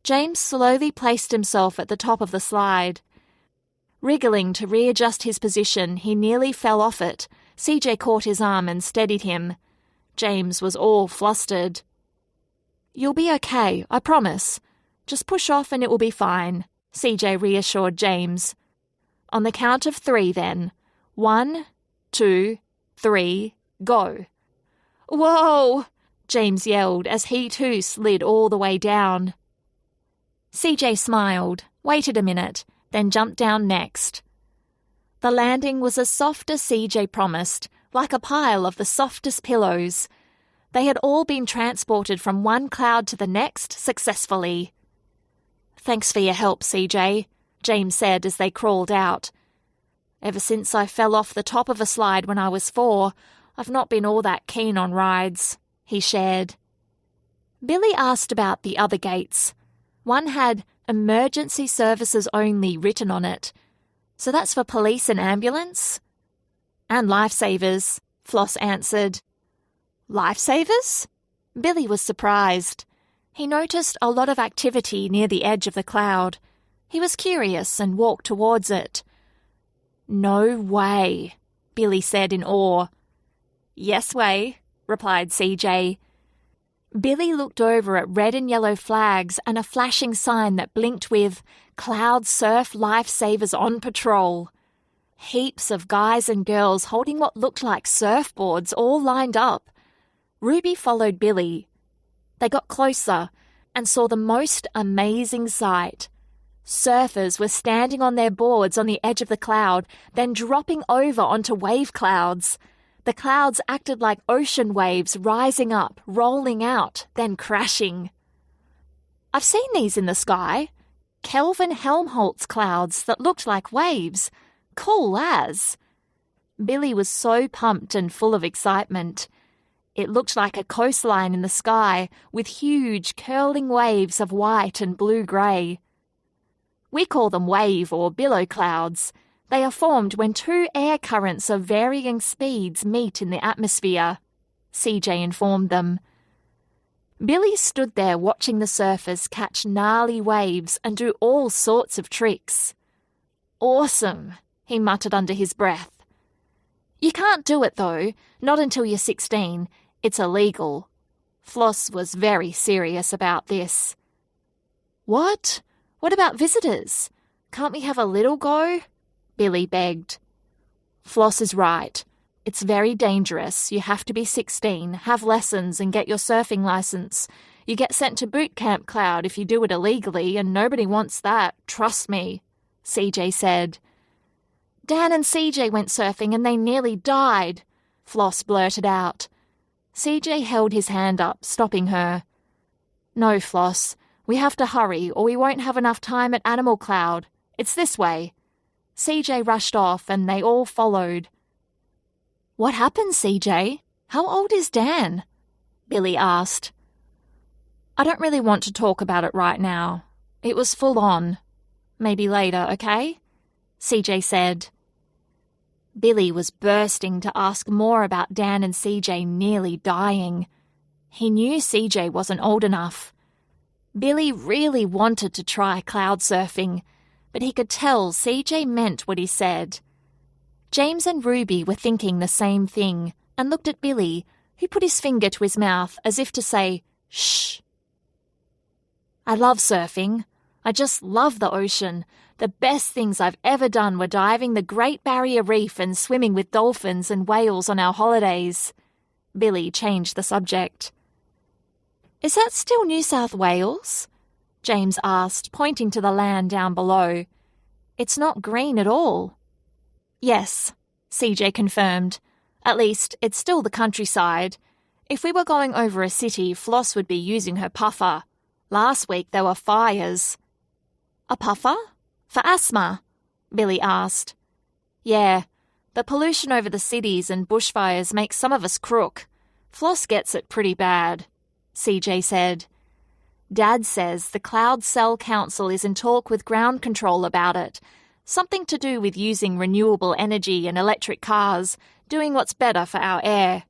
James slowly placed himself at the top of the slide. Wriggling to readjust his position, he nearly fell off it. CJ caught his arm and steadied him. James was all flustered. "You'll be okay, I promise. Just push off and it will be fine," CJ reassured James. "On the count of 3 then. 1, 2, 3, go." "Whoa!" James yelled as he too slid all the way down. CJ smiled, waited a minute, then jumped down next. The landing was as soft as CJ promised, like a pile of the softest pillows. They had all been transported from one cloud to the next successfully. "Thanks for your help, CJ," James said as they crawled out. "Ever since I fell off the top of a slide when I was 4, I've not been all that keen on rides," he shared. Billy asked about the other gates. One had "Emergency Services Only" written on it. "So that's for police and ambulance?" "And lifesavers," Floss answered. "Lifesavers?" Billy was surprised. He noticed a lot of activity near the edge of the cloud. He was curious and walked towards it. "No way," Billy said in awe. "Yes way," replied CJ. Billy looked over at red and yellow flags and a flashing sign that blinked with "Cloud Surf Lifesavers on Patrol." Heaps of guys and girls holding what looked like surfboards all lined up. Ruby followed Billy. They got closer and saw the most amazing sight. Surfers were standing on their boards on the edge of the cloud, then dropping over onto wave clouds. The clouds acted like ocean waves, rising up, rolling out, then crashing. "I've seen these in the sky. Kelvin Helmholtz clouds that looked like waves. Cool as." Billy was so pumped and full of excitement. It looked like a coastline in the sky with huge curling waves of white and blue-grey. "We call them wave or billow clouds. They are formed when 2 air currents of varying speeds meet in the atmosphere," CJ informed them. Billy stood there watching the surfers catch gnarly waves and do all sorts of tricks. "Awesome," he muttered under his breath. "You can't do it, though, not until you're 16. It's illegal." Floss was very serious about this. "What? What about visitors? Can't we have a little go?" Billy begged. "Floss is right. It's very dangerous. You have to be 16, have lessons and get your surfing license. You get sent to boot camp Cloud if you do it illegally, and nobody wants that, trust me," CJ said. "Dan and CJ went surfing and they nearly died," Floss blurted out. CJ held his hand up, stopping her. "No, Floss. We have to hurry or we won't have enough time at Animal Cloud. It's this way." CJ rushed off and they all followed. "What happened, CJ? How old is Dan?" Billy asked. "I don't really want to talk about it right now. It was full on. Maybe later, okay?" CJ said. Billy was bursting to ask more about Dan and CJ nearly dying. He knew CJ wasn't old enough. Billy really wanted to try cloud surfing, but he could tell CJ meant what he said. James and Ruby were thinking the same thing and looked at Billy, who put his finger to his mouth as if to say, "Shh." "I love surfing. I just love the ocean. The best things I've ever done were diving the Great Barrier Reef and swimming with dolphins and whales on our holidays." Billy changed the subject. "Is that still New South Wales?" James asked, pointing to the land down below. "It's not green at all." "Yes," CJ confirmed. "At least, it's still the countryside. If we were going over a city, Floss would be using her puffer. Last week there were fires." "A puffer? For asthma?" Billy asked. "Yeah, the pollution over the cities and bushfires makes some of us crook. Floss gets it pretty bad," CJ said. "Dad says the Cloud Cell Council is in talk with ground control about it. Something to do with using renewable energy and electric cars, doing what's better for our air."